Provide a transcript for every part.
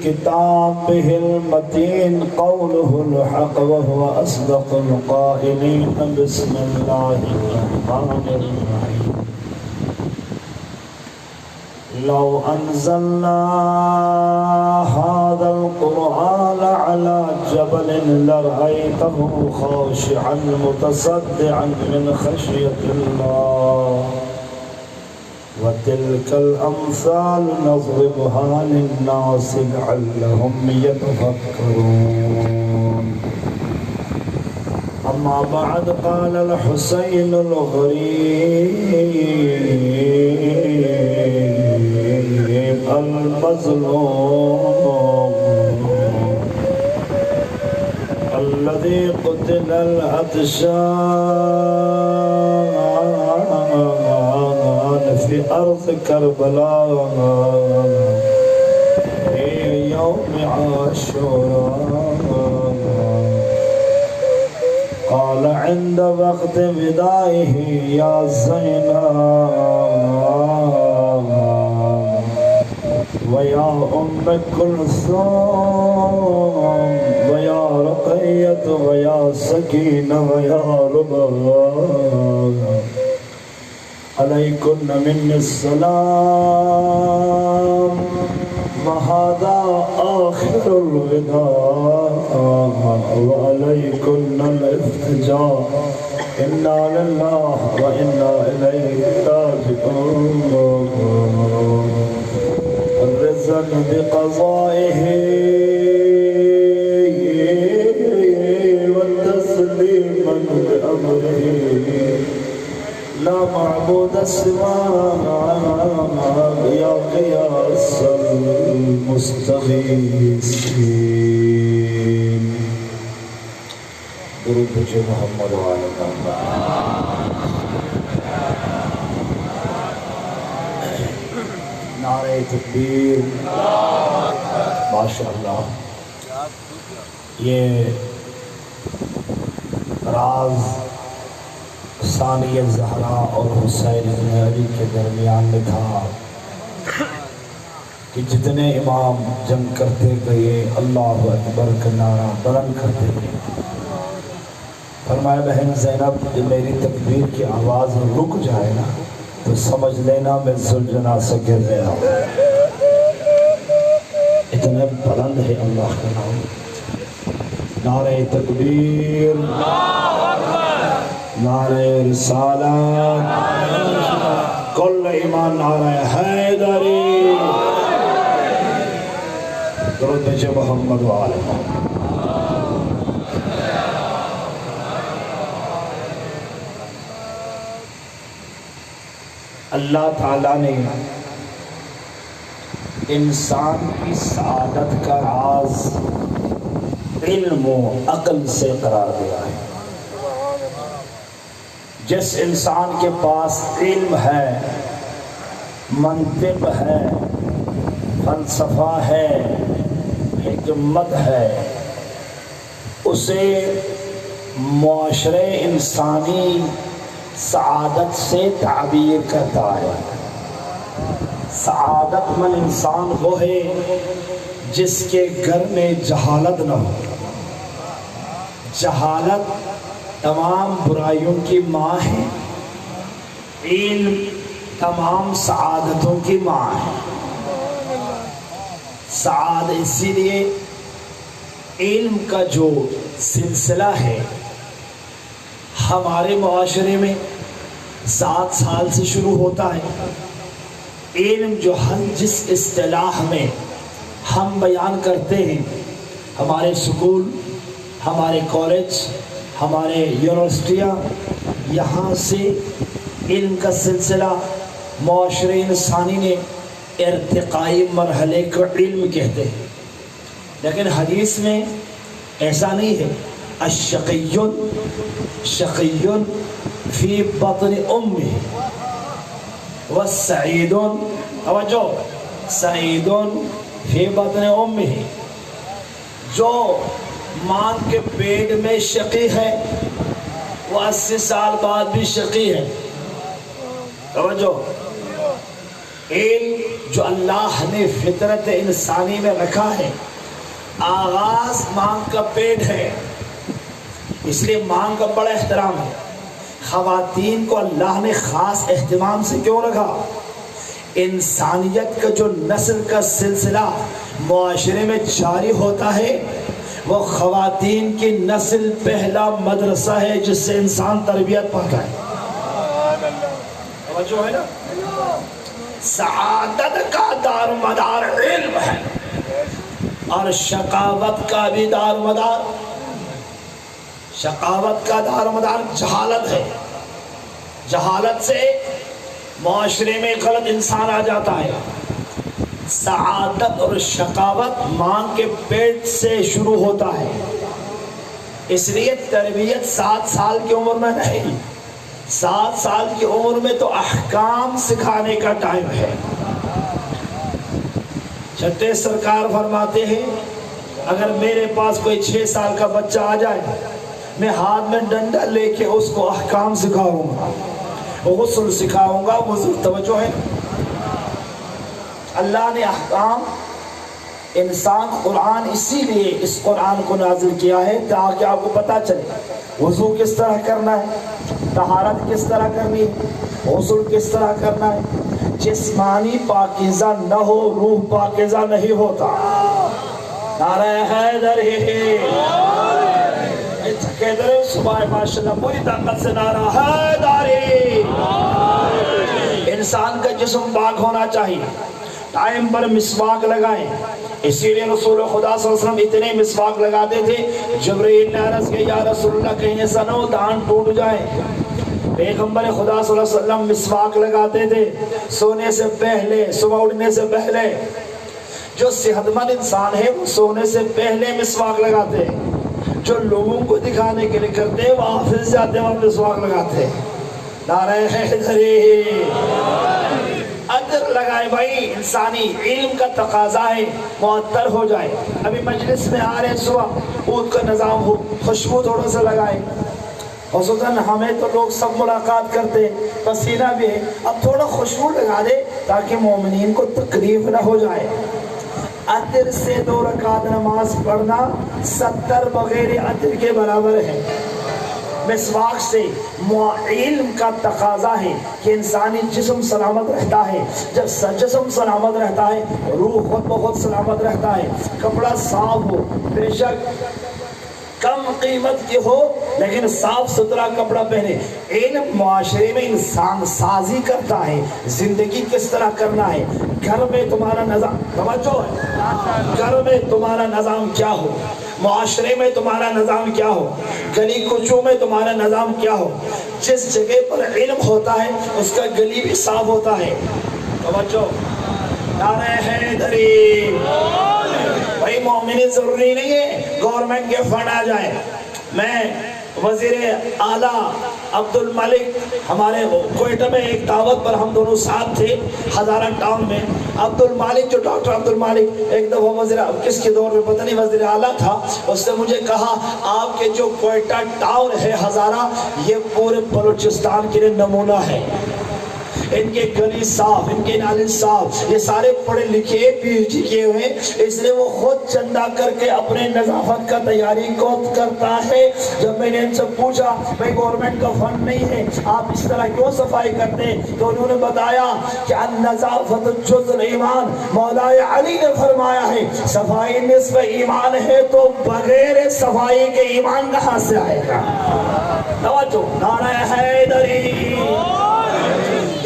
كتابه المتين قوله الحق وهو أصدق القائلين بسم الله الرحمن الرحيم لو أنزلنا هذا القرآن على جبل لرأيته خاشعا متصدعا من خشية الله وتلك الأمثال نضربها للناس لعلهم يتفكرون أما بعد قال الحسين الغريب المظلوم الذي قتل العطشان في أرض كربلاء في يوم عاشوراء قال عند وقت ودائه يا زينب ويا أم كلثوم ويا رقية ويا سكينة ويا رباب عليكن مني السلام وهذا آخر الوداع وعليكن الافتجاء إنا لله وإنا إليه راجعون الرزق بقضائه والتسليما بأمره لا معبود سواك يا قياس المستغيثين درود بجے محمد وآلہ نعرہ تکبیر ماشاءاللہ یہ راز ثانیہ زہرا اور حسین ابن علی کے درمیان میں تھا کہ جتنے امام جنگ کرتے گئے اللہ اکبر کا نعرہ بلند کرتے گئے فرمایا بہن زینب جب میری تکبیر کی آواز رک جائے نا تو سمجھ لینا میں زلجنا سے گر گیا اتنے بلند ہے اللہ کا نام نعرہ تکبیر نعرہ رسالت کل ایمان نعرہ حیدری درود بجے محمد و آلہ اللہ تعالیٰ نے انسان کی سعادت کا راز علم و عقل سے قرار دیا ہے جس انسان کے پاس علم ہے منطق ہے فلسفہ ہے حکمت ہے اسے معاشرے انسانی سعادت سے تعبیر کرتا ہے سعادت مند انسان وہ ہے جس کے گھر میں جہالت نہ ہو جہالت تمام برائیوں کی ماں ہے علم تمام سعادتوں کی ماں ہے سعادت اسی لیے علم کا جو سلسلہ ہے ہمارے معاشرے میں 7 سال سے شروع ہوتا ہے علم جو ہم جس اصطلاح میں ہم بیان کرتے ہیں ہمارے سکول ہمارے کالج ہمارے یونیورسٹیاں یہاں سے علم کا سلسلہ معاشرے انسانی نے ارتقائی مرحلے کو علم کہتے ہیں لیکن حدیث میں ایسا نہیں ہے الشقی فی بطن امہ والسعید توجہ سعید فی بطن امہ جو ماں کے پیٹ میں شقی ہے وہ 80 سال بعد بھی شقی ہے توجہ علم جو اللہ نے فطرت انسانی میں رکھا ہے، آغاز ماں کا پیٹ ہے، اس لیے ماں کا بڑا احترام ہے۔ خواتین کو اللہ نے خاص اہتمام سے کیوں رکھا؟ انسانیت کا جو نسل کا سلسلہ معاشرے میں جاری ہوتا ہے، وہ خواتین کی نسل پہلا مدرسہ ہے جس سے انسان تربیت پاتا ہے۔ جو ہے نا، سعادت کا دار مدار علم ہے اور شقاوت کا بھی دار مدار، شقاوت کا دار مدار جہالت ہے۔ جہالت سے معاشرے میں غلط انسان آ جاتا ہے۔ سعادت اور شقاوت ماں کے پیٹ سے شروع ہوتا ہے، اس لیے تربیت 7 سال کی عمر میں نہیں، 7 سال کی عمر میں تو احکام سکھانے کا ٹائم ہے۔ چھٹے سرکار فرماتے ہیں اگر میرے پاس کوئی 6 سال کا بچہ آ جائے، میں ہاتھ میں ڈنڈا لے کے اس کو احکام سکھاؤں گا، غسل سکھاؤں گا، وضو۔ توجہ ہے، اللہ نے احکام انسان قرآن اسی لیے اس قرآن کو نازل کیا ہے تاکہ آپ کو پتہ چلے وضو کس طرح کرنا ہے، طہارت کس طرح کرنی ہے، غسل کس طرح کرنا ہے۔ جسمانی پاکیزہ نہ ہو، روح پاکیزہ نہیں ہوتا۔ نعرہ حیدری، صبح ماشاءاللہ پوری طاقت سے نعرہ حیدری۔ انسان کا جسم پاک ہونا چاہیے، ٹائم پر مسواک لگائیں۔ اسی لیے رسول خدا صلی اللہ علیہ وسلم اتنے مسواک لگاتے تھے، جبرائیل نے عرض کیا یا رسول اللہ کہیں ایسا نہ ہو دہان ٹوٹ جائے۔ پیغمبر خدا صلی اللہ علیہ وسلم مسواک لگاتے تھے سونے سے پہلے، صبح اٹھنے سے پہلے۔ جو صحت مند انسان ہے وہ سونے سے پہلے مسواک لگاتے ہیں، جو لوگوں کو دکھانے کے لیے کرتے ہیں وہ آفس جاتے ہیں اور مسواک لگاتے ہیں۔ نعرہ حیدری، اجر لگائے بھائی، انسانی علم کا تقاضا ہے معطر ہو جائے۔ ابھی مجلس میں آ رہے ہیں، صبح اونٹ کا نظام ہو، خوشبو تھوڑا سا لگائے، خصوصاً ہمیں تو لوگ سب ملاقات کرتے ہیں، پسینہ بھی ہے، اب تھوڑا خوشبو لگا دے تاکہ مومنین کو تکلیف نہ ہو جائے۔ عطر سے 2 رکعت نماز پڑھنا 70 بغیر عطر کے برابر ہے۔ مسواک سے علم کا تقاضا ہے کہ انسانی جسم سلامت رہتا ہے، جب جسم سلامت رہتا ہے روح خود بخود سلامت رہتا ہے۔ کپڑا صاف ہو، بے شک کم قیمت کی ہو لیکن صاف ستھرا کپڑا پہنے۔ علم معاشرے میں انسان سازی کرتا ہے، زندگی کس طرح کرنا ہے، گھر میں تمہارا نظام، توجہ ہے، گھر میں تمہارا نظام کیا ہو، معاشرے میں تمہارا نظام کیا ہو، گلی کوچوں میں تمہارا نظام کیا ہو۔ جس جگہ پر علم ہوتا ہے اس کا گلی بھی صاف ہوتا ہے۔ توجہ، نعرہ حیدری۔ بھائی مومنین ضروری نہیں ہے گورنمنٹ کے فنڈ آ جائے۔ میں وزیر اعلیٰ عبد الملک، ہمارے کوئٹہ میں ایک دعوت پر ہم دونوں ساتھ تھے ہزارہ ٹاؤن میں۔ عبد الملک، جو ڈاکٹر عبد الملک ایک دفعہ وزیر، کس کے دور میں پتہ نہیں، وزیر اعلیٰ تھا، اس نے مجھے کہا آپ کے جو کوئٹہ ٹاؤن ہے ہزارہ، یہ پورے بلوچستان کے لیے نمونہ ہے۔ ان کے گلی صاف، ان کے نالے صاف، یہ سارے پڑھے لکھے پی ایچ ڈی کیے ہوئے، اس لیے وہ خود چندہ کر کے اپنے نظافت کا تیاری کو کرتا ہے۔ جب میں نے ان سے پوچھا بھائی گورنمنٹ کا فنڈ نہیں ہے آپ اس طرح کیوں صفائی کرتے ہیں، تو انہوں نے بتایا کہ النظافت جزء الایمان، مولا علی نے فرمایا ہے صفائی نصف ایمان ہے، تو بغیر صفائی کے ایمان کہاں سے آئے گا۔ توجہ، نعرہ حیدری۔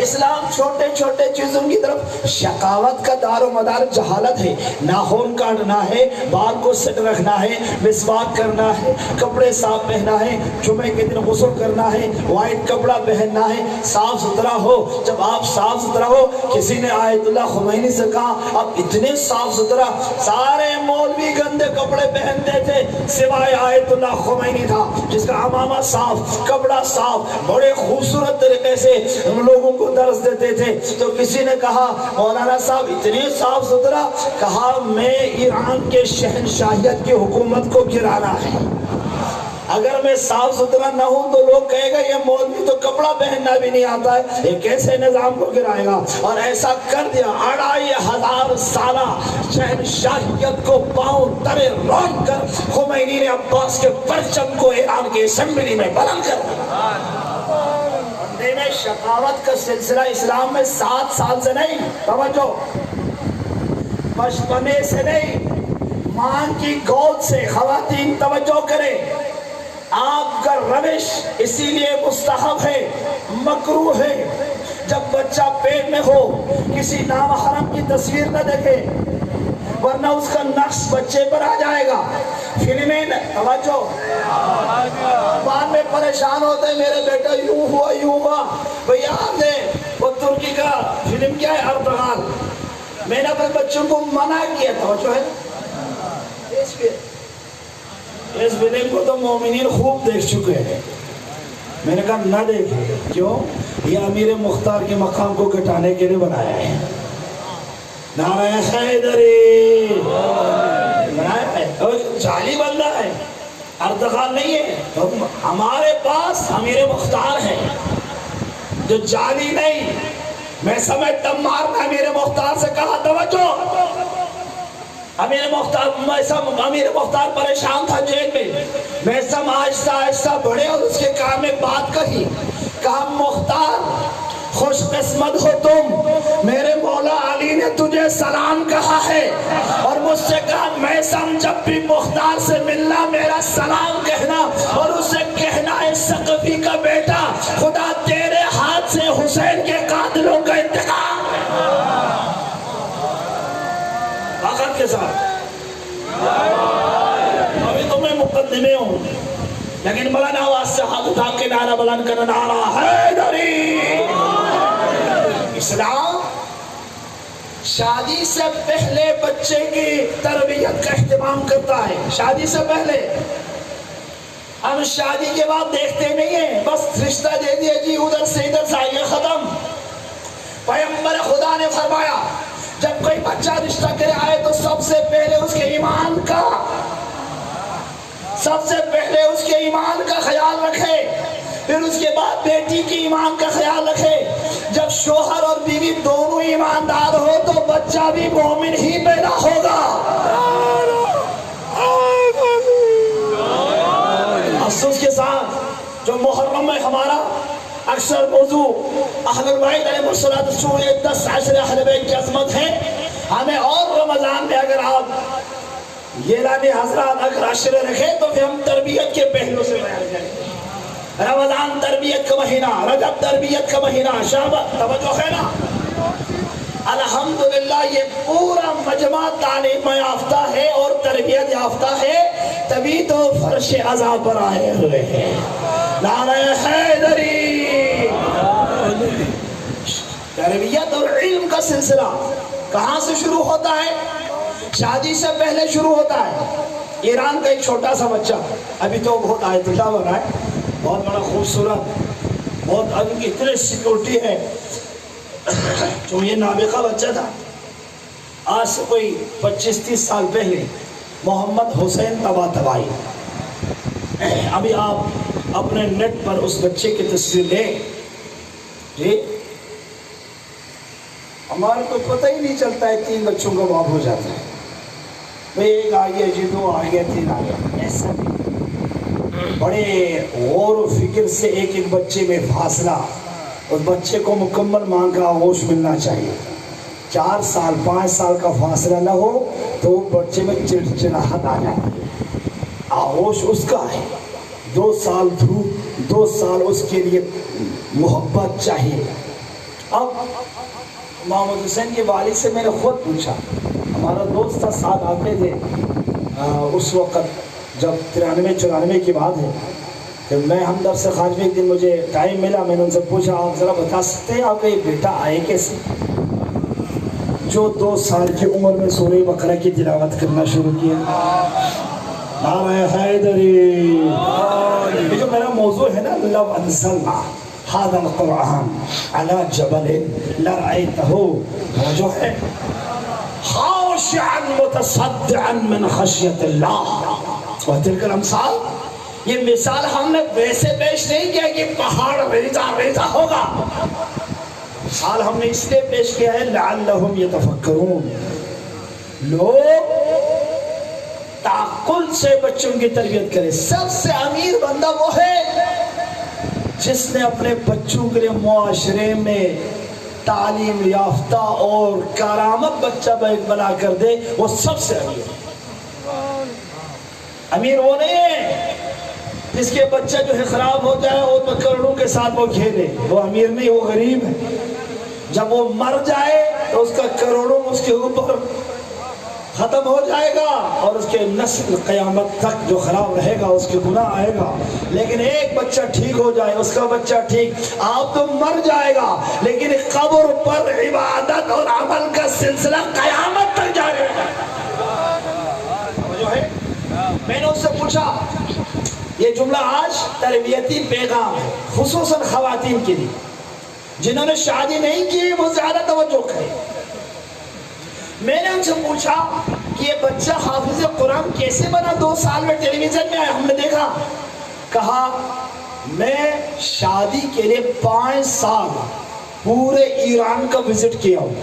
اسلام چھوٹے چھوٹے چیزوں کی طرف، شقاوت کا دار و مدار جہالت ہے۔ ناخن کاٹنا ہے، بال کو سیٹ رکھنا ہے، مسواک کرنا ہے، کپڑے صاف پہننا ہے، جمعے کے دن غسل کرنا ہے، وائٹ کپڑا پہننا ہے، صاف ستھرا ہو۔ جب آپ صاف ستھرا ہو، کسی نے آیت اللہ خمینی سے کہا اب اتنے صاف ستھرا، سارے مولوی گندے کپڑے پہنتے تھے سوائے آیت اللہ خمینی تھا جس کا عمامہ صاف، کپڑا صاف، بڑے خوبصورت طریقے سے لوگوں کو درس دیتے تھے۔ تو کسی نے کہا مولانا صاحب اتنی صاف ستھرا، کہا میں ایران کے شہنشاہیت کی حکومت کو گرانا ہے۔ اگر میں صاف ستھرا نہ ہوں تو لوگ کہے گا یہ مولوی تو کپڑا پہننا بھی نہیں آتا ہے، یہ کیسے نظام کو گرائے گا؟ اور ایسا کر دیا 2500 سالہ شہنشاہیت کو پاؤں تلے رون کر خمینی نے عباس کے پرچم کو ایران کی اسمبلی میں بلند کر دیا۔ میں شقاوت کا سلسلہ اسلام میں 7 سال سے نہیں، توجہ، بچپنے سے نہیں، ماں کی گود سے۔ خواتین توجہ کریں، آپ کا روش اسی لیے مستحب ہے، مکروہ ہے، جب بچہ پیٹ میں ہو کسی نامحرم کی تصویر نہ دیکھے، ورنہ اس کا نقش بچے پر آ جائے گا۔ فلمیں توجہ، بعد میں پریشان ہوتے ہیں میرے بیٹا یوں ہوا بھئی آپ نے وہ ترکی کا فلم کیا ہے اردغان، میں نے اپنے بچوں کو منع کیا، توجہ ہے، اس فلم کو تو مومنین خوب دیکھ چکے ہیں، میں نے کہا نہ دیکھیں، کیوں؟ یہ امیر مختار کے مقام کو گھٹانے کے لیے بنایا ہے، نعرہ حیدری بنایا ہے، جعلی بندہ ہے، اردغان نہیں ہے۔ ہمارے پاس امیر مختار ہے جو جعلی نہیں، میں سمجھتا مارنا امیر مختار سے کہا، توجہ، امیر مختار پریشان تھا جیل میں سب آہستہ بڑھے اور اس کے کام میں بات کہا مختار خوش قسمت ہو تم، میرے مولا علی نے تجھے سلام کہا ہے، اور مجھ سے کہا میں جب بھی مختار سے ملنا میرا سلام کہنا، اور اسے کہنا ہے ثقفی کا بیٹا خدا تیرے ہاتھ سے حسین کے قاتلوں کا انتقام طاقت کے ساتھ۔ ابھی تو میں مقدمے ہوں، لیکن بلند آواز سے ہاتھ اٹھا کے نعرہ بلند کرنا، نعرہ حیدری۔ اسلام شادی سے پہلے بچے کی تربیت کا اہتمام کرتا ہے، شادی سے پہلے۔ ہم شادی کے بعد دیکھتے نہیں ہیں، بس رشتہ دے دیا جی، ادھر سے ادھر سے آئیے، ختم۔ پیغمبر خدا نے فرمایا جب کوئی بچہ رشتہ کرے آئے تو سب سے پہلے اس کے ایمان کا خیال رکھے، پھر اس کے بعد بیٹی کی ایمان کا خیال رکھے۔ جب شوہر اور بیوی دونوں ایماندار ہو تو بچہ بھی مومن ہی پیدا ہوگا۔ افسوس کے ساتھ جو محرم میں ہمارا اکثر موضوع اہل البیت علیہ الصلوۃ 10 عشر اہل بیت کی عظمت ہے، ہمیں اور رمضان میں اگر آپ یہ لانی حضرات اگر عشرے رکھیں تو پھر ہم تربیت کے پہلو سے بیان کریں گے۔ رمضان تربیت کا مہینہ، رجب تربیت کا مہینہ، شعبان، توجہ ہے نا؟ الحمدللہ یہ پورا مجمع تعلیم یافتہ ہے اور تربیت یافتہ ہے، تبھی تو فرش عزا پر آئے ہوئے ہیں۔ نعرہ حیدری۔ تربیت اور علم کا سلسلہ کہاں سے شروع ہوتا ہے؟ شادی سے پہلے شروع ہوتا ہے۔ ایران کا ایک چھوٹا سا بچہ، ابھی تو بہت آیت اللہ بنا ہے، بہت بڑا خوبصورت، بہت ابھی اتنے سیکورٹی ہے، جو یہ نابغہ بچہ تھا، آج سے کوئی 25-30 سال پہلے محمد حسین طباطبائی۔ ابھی آپ اپنے نیٹ پر اس بچے کی تصویر لیں، جی ہمارے کو پتہ ہی نہیں چلتا ہے 3 بچوں کا باپ ہو جاتا ہے، بھئی ایک آگیا جی، 2 آگیا، 3 آگیا، ایسا نہیں۔ بڑے غور و فکر سے ایک بچے میں فاصلہ، اس بچے کو مکمل ماں کا آغوش ملنا چاہیے۔ 4 سال 5 سال کا فاصلہ نہ ہو تو بچے میں چڑچڑاہٹ آ جاتی ہے۔ آغوش اس کا ہے، 2 سال دھوپ، 2 سال اس کے لیے محبت چاہیے۔ اب محمد حسین کے والد سے میں نے خود پوچھا، ہمارا دوست تھا، ساتھ آتے تھے اس وقت جب 93-94 کی بات ہے، کہ میں ہمدرد سے خارج میں ایک دن مجھے ٹائم ملا، میں نے ان سے پوچھا آپ ذرا بتا سکتے ہیں آپ کا یہ بیٹا آئے کیسے، جو 2 سال کی عمر میں سورہ بقرہ کی تلاوت کرنا شروع کیا۔ نعرہ حیدری۔ یہ جو میرا موضوع ہے نا، لو انزلنا هذا القرآن على جبل لرأيته، جو ہے خاشعا متصدعا من خشیت اللہ، وتلك الامثال یہ مثال ہم نے ویسے پیش نہیں کیا کہ پہاڑ ریزہ ریزہ ہوگا، مثال ہم نے اس لیے پیش کیا ہے لعلہم یتفکرون، لوگ تعقل سے بچوں کی تربیت کرے۔ سب سے امیر بندہ وہ ہے جس نے اپنے بچوں کے لیے معاشرے میں تعلیم یافتہ اور کارآمد بچہ بنا کر دے، وہ سب سے امیر ہے۔ امیر وہ نہیں ہے جس کے بچہ جو ہے خراب ہو جائے اور تو کروڑوں کے ساتھ وہ کھیلے، وہ امیر نہیں، وہ غریب ہے۔ جب وہ مر جائے تو اس کا کروڑوں اس کے اوپر ختم ہو جائے گا اور اس کے نسل قیامت تک جو خراب رہے گا اس کے گناہ آئے گا۔ لیکن ایک بچہ ٹھیک ہو جائے، اس کا بچہ ٹھیک، آپ تو مر جائے گا لیکن قبر پر عبادت اور عمل کا سلسلہ قیامت تک جاری رہے گا۔ جو ہے میں نے اس سے پوچھا، یہ جملہ آج تربیتی پیغام ہے خصوصاً خواتین کے لیے، جنہوں نے شادی نہیں کی وہ زیادہ توجہ کریں۔ میں نے ان سے پوچھا کہ یہ بچہ حافظ قرآن کیسے بنا؟ 2 سال میں ٹیلی ویژن میں آیا، ہم نے دیکھا۔ کہا میں شادی کے لیے 5 سال پورے ایران کا وزٹ کیا ہوں،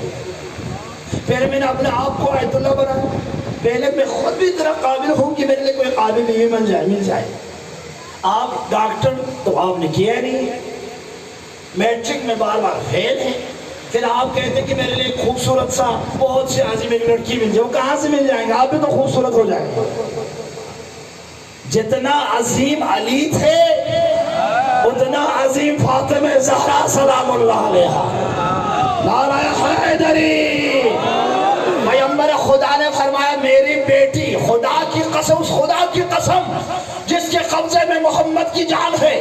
پھر میں نے اپنے آپ کو آیت اللہ بنایا، پہلے میں خود بھی اتنا قابل ہوں کہ میرے لیے کوئی قابل نہیں مل جائے۔ آپ ڈاکٹر تو آپ نے کیا نہیں، میٹرک میں بار بار فیل ہے، پھر آپ کہتے ہیں کہ میرے لیے خوبصورت سا بہت سے عظیم ایک لڑکی مل جائے، وہ کہاں سے مل جائیں گے؟ آپ بھی تو خوبصورت ہو جائیں گے۔ جتنا عظیم علی تھے اتنا عظیم فاطمہ زہرا سلام اللہ علیہا، نعرہ حیدری۔ پیغمبر خدا نے فرمایا میری بیٹی، خدا کی قسم، اس خدا کی قسم جس کے قبضے میں محمد کی جان ہے،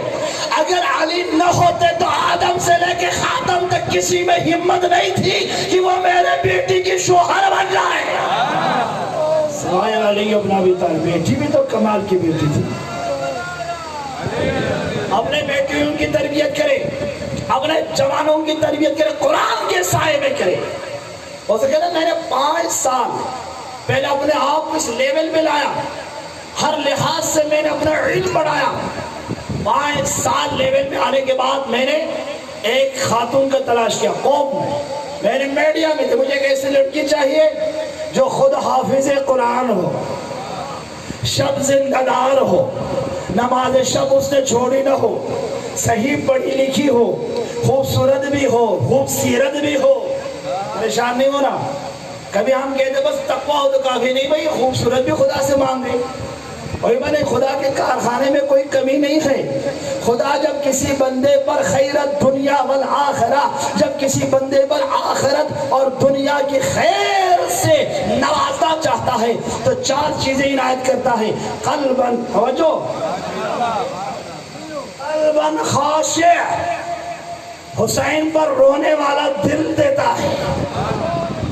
اگر علی نہ ہوتے تو آدم سے لے کے خاتم تک کسی میں ہمت نہیں تھی کہ وہ میرے بیٹی کی شوہر بن جائے۔ سوائے علی ابن ابی طالب، بیٹی بھی تو کمال کی بیٹی تھی۔ اپنے بیٹیوں کی تربیت کرے، اپنے جوانوں کی تربیت کرے، قرآن کے سائے میں کرے۔ ہو سکے نا میں نے 5 سال پہلے اپنے آپ کو اس لیول پہ لایا، ہر لحاظ سے میں نے اپنا علم بڑھایا۔ 5 سال لیول میں آنے کے بعد میں نے ایک خاتون کا تلاش کیا قوم میں نے میڈیا میں تھے، مجھے ایک ایسی لڑکی چاہیے جو خود حافظ قرآن ہو، شب زندہ دار ہو، نماز شب اس نے چھوڑی نہ ہو، صحیح پڑھی لکھی ہو، خوبصورت بھی ہو، خوبصیرت بھی ہو۔ پریشان نہیں ہونا، کبھی ہم کہتے بس تقویٰ ہو تو کافی نہیں، بھائی خوبصورت بھی خدا سے مانگے۔ اور میں خدا کے کارخانے میں کوئی کمی نہیں ہے۔ خدا جب کسی بندے پر خیرت دنیا والآخرہ، جب کسی بندے پر آخرت اور دنیا کی خیر سے نوازنا چاہتا ہے تو 4 چیزیں عنایت کرتا ہے۔ قلباً، توجہ، قلباً خاشع، حسین پر رونے والا دل دیتا ہے،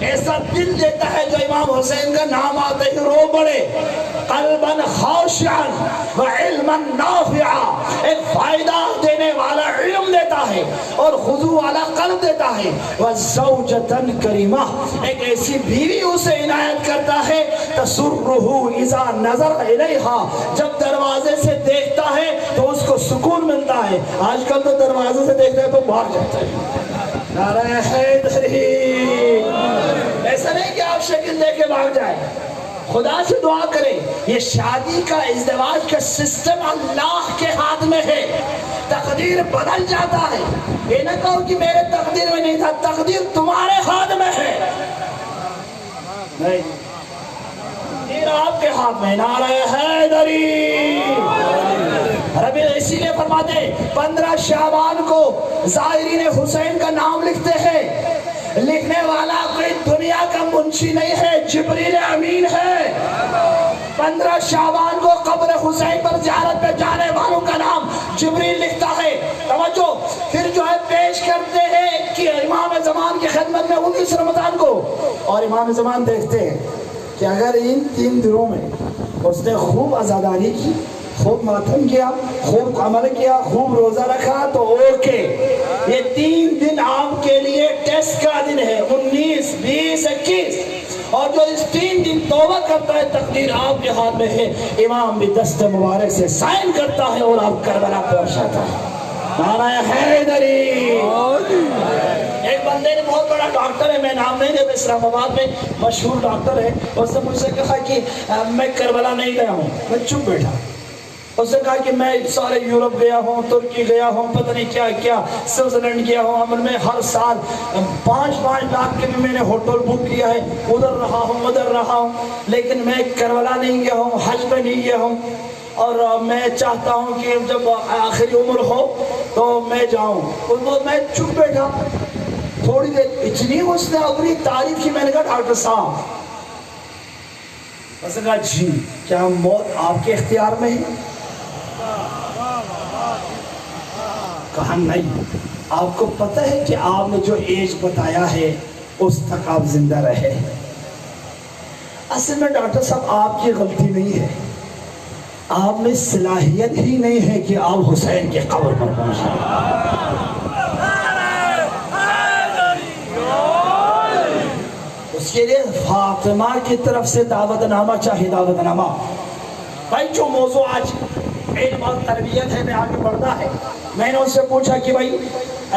ایسا دل دیتا ہے جو امام حسین کا نام آتے ہی رو پڑے۔ قلباً خاشعاً وعلماً نافعا، ایک فائدہ دینے والا علم دیتا ہے اور خضوع والا قلب دیتا ہے۔ وزوجتاً کریمہ، ایک ایسی بیوی اسے عنایت کرتا ہے تسرہ اذا نظر الیہا، جب دروازے سے دیکھتا ہے تو اس کو سکون ملتا ہے۔ آج کل تو دروازے سے دیکھتا ہے تو بھاگ جاتا ہے۔ نعرہ حیدری، ایسا نہیں کہ آپ شکل دے کے بھاگ جائیں، خدا سے دعا کریں۔ یہ شادی کا ازدواج کا سسٹم اللہ کے ہاتھ میں ہے، تقدیر بدل جاتا ہے۔ یہ نہ کہو کہ میرے تقدیر میں نہیں تھا، تقدیر تمہارے ہاتھ میں ہے، نہیں تقدیر آپ کے ہاتھ میں۔ نعرہ حیدری۔ ربی اسی لیے فرماتے 15 شعبان کو زائرین حسین کا نام لکھتے ہیں، لکھنے والا کوئی دنیا کا منشی نہیں ہے، جبریل امین ہے۔ 15 شعبان کو قبر حسین پر زیارت پہ جانے والوں کا نام جبریل لکھتا ہے۔ توجہ، پھر جو ہے پیش کرتے ہیں کہ امام زمان کی خدمت میں 19 رمضان کو، اور امام زمان دیکھتے ہیں کہ اگر ان 3 دنوں میں اس نے خوب عزاداری کی، خوب ماتم کیا، خوب عمل کیا، خوب روزہ رکھا تو اوکے، یہ 3 دن آپ کے لیے ٹیسٹ کا دن ہے، 19، 20، 21۔ اور جو اس 3 دن توبہ کرتا ہے تقدیر آپ کے ہاتھ میں ہے، امام بھی دست مبارک سے سائن کرتا ہے اور آپ کربلا پہنچ جاتا ہے۔ نعرہ حیدری۔ ایک بندے نے، بہت بڑا ڈاکٹر ہے، میں نام نہیں دیتا، اسلام آباد میں مشہور ڈاکٹر ہے، اس نے مجھ سے کہا کہ میں کربلا نہیں گیا ہوں۔ میں چپ بیٹھا۔ اس نے کہا کہ میں سارے یورپ گیا ہوں، ترکی گیا ہوں، پتہ نہیں کیا کیا، سوئٹزرلینڈ گیا ہوں، عمل میں ہر سال 5 لاکھ کے بھی میں نے ہوٹل بک کیا ہے، ادھر رہا ہوں ادھر رہا ہوں، لیکن میں کربلا نہیں گیا ہوں، حج پہ نہیں گیا ہوں، اور میں چاہتا ہوں کہ جب آخری عمر ہو تو میں جاؤں۔ میں چپ بیٹھا تھوڑی دیر، اتنی اس نے اپنی تعریف کی، میں نے کہا ڈاکٹر صاحب، اس نے کہا جی کیا موت آپ کے اختیار میں ہے؟ کہا نہیں، آپ کو پتہ ہے کہ آپ نے جو ایج بتایا ہے اس تک آپ زندہ رہے۔ اصل میں ڈاکٹر صاحب آپ کی غلطی نہیں ہے، آپ میں صلاحیت ہی نہیں ہے کہ آپ حسین کے قبر پر پہنچیں۔ اس کے لیے فاطمہ کی طرف سے دعوت نامہ چاہیے، دعوت نامہ۔ بھائی جو موضوع آج علم اور تربیت ہے میں آگے بڑھتا ہے، میں نے ان سے پوچھا کہ بھائی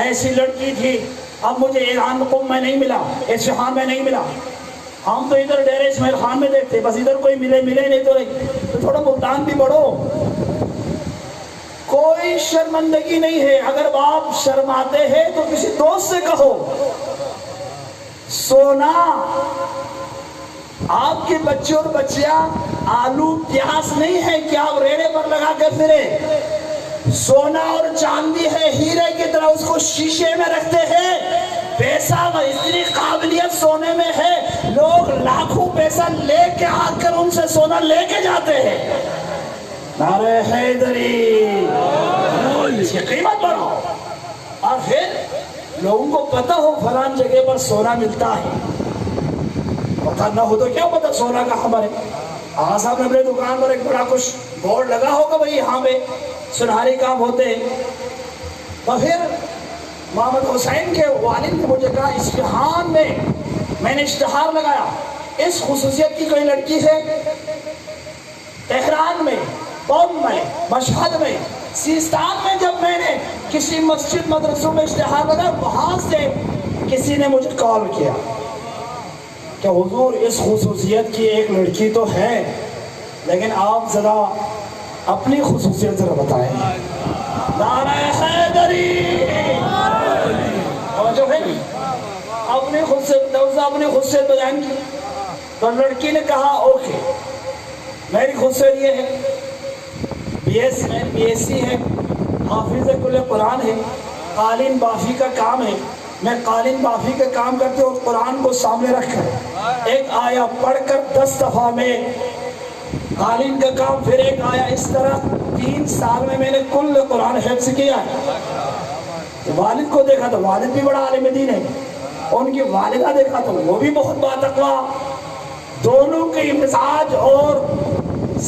ایسی لڑکی تھی، اب مجھے اعلان قم میں نہیں ملا، اصفہان میں نہیں ملا، ہم تو ادھر ڈیرے اسماعیل خان میں دیکھتے، بس ادھر کوئی ملے نہیں تو تھوڑا ملتان بھی بڑھو۔ کوئی شرمندگی نہیں ہے، اگر آپ شرماتے ہیں تو کسی دوست سے کہو۔ سونا، آپ کے بچے اور بچیاں آلو پیاز نہیں ہے کہ آپ ریڑے پر لگا کر پھرے، سونا اور چاندی ہے، ہیرے کی طرح اس کو شیشے میں رکھتے ہیں۔ پیسہ و اتنی قابلیت سونے میں ہے، لوگ لاکھوں پیسہ لے کے آ کر ان سے سونا لے کے جاتے ہیں۔ نعرہ حیدری، اس کی قیمت بڑھاؤ، اور پھر لوگوں کو پتہ ہو فلان جگہ پر سونا ملتا ہے، پتہ نہ ہو تو کیا پتہ سونا کا خبر ہے۔ آج صاحب نے اپنے دکان پر ایک بڑا کچھ بورڈ لگا ہوگا، بھئی یہاں پہ سنہری کام ہوتے ہیں۔ اور پھر محمد حسین کے والد نے مجھے کہا اصفہان میں نے اشتہار لگایا، اس خصوصیت کی کوئی لڑکی ہے؟ تہران میں، قم میں، مشہد میں، سیستان میں جب میں نے کسی مسجد مدرسوں میں اشتہار لگایا، وہاں سے کسی نے مجھے کال کیا کہ حضور اس خصوصیت کی ایک لڑکی تو ہے، لیکن آپ ذرا اپنی خصوصیت ذرا بتائیں۔ نعرہ حیدری، اور جو ہے اپنی خصوصیت بیان کی، تو لڑکی نے کہا اوکے، میری خصوصیت یہ ہے، بی ایس سی ہے، حافظ کل قرآن ہے، قالین بافی کا کام ہے، میں قالین بافی کا کام کرتے اور قرآن کو سامنے رکھ کر ایک آیا پڑھ کر 10 دفعہ میں قالین کا کام، پھر ایک آیا، اس طرح 3 سال میں نے کل قرآن حفظ کیا ہے۔ والد کو دیکھا تو والد بھی بڑا عالم دین ہے، ان کی والدہ دیکھا تو وہ بھی بہت باتقوا، دونوں کے مزاج اور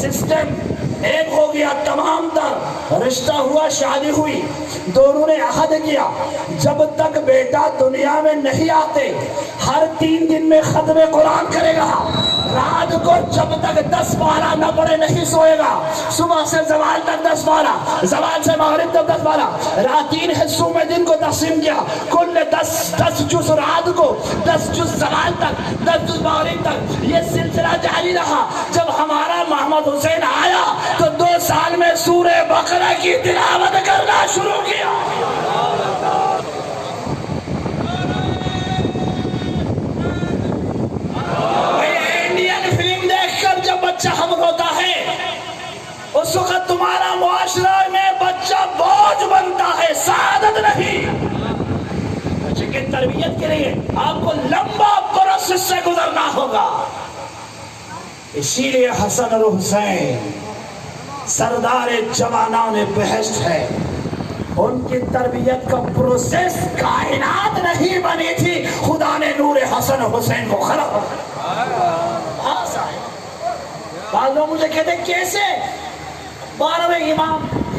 سسٹم ایک ہو گیا، تمام تر رشتہ ہوا، شادی ہوئی، دونوں نے عہد کیا جب تک بیٹا دنیا میں نہیں آتے ہر 3 دن میں ختم قرآن کرے گا، رات کو جب تک 10 پارہ نہ پڑے نہیں سوئے گا، صبح سے زوال تک 10 پارہ، زوال سے مغرب تک 10 پارہ، رات 3 حصوں میں دن کو تقسیم کیا، کل 10 جز رات کو، 10 جز زوال تک، 10 جز مغرب تک، یہ سلسلہ جاری رہا۔ جب ہمارا محمد حسین آیا تو 2 سال میں سورہ بقرہ کی تلاوت کرنا شروع کیا۔ انڈین فلم دیکھ کر جب بچہ ہم روتا ہے، اس وقت تمہارا معاشرہ میں بچہ بوجھ بنتا ہے، سعادت نہیں۔ بچے کی تربیت کے لیے آپ کو لمبا پروسیس سے گزرنا ہوگا۔ اسی لیے حسن اور حسین سردار جوانان بہشت ہے، ان کی تربیت کا پروسیس کائنات نہیں بنی تھی، خدا نے نور حسن حسین کو خلق بعض لوگ مجھے کہتے ہیں کیسے 12ویں امام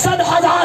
7,000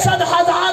7,000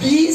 20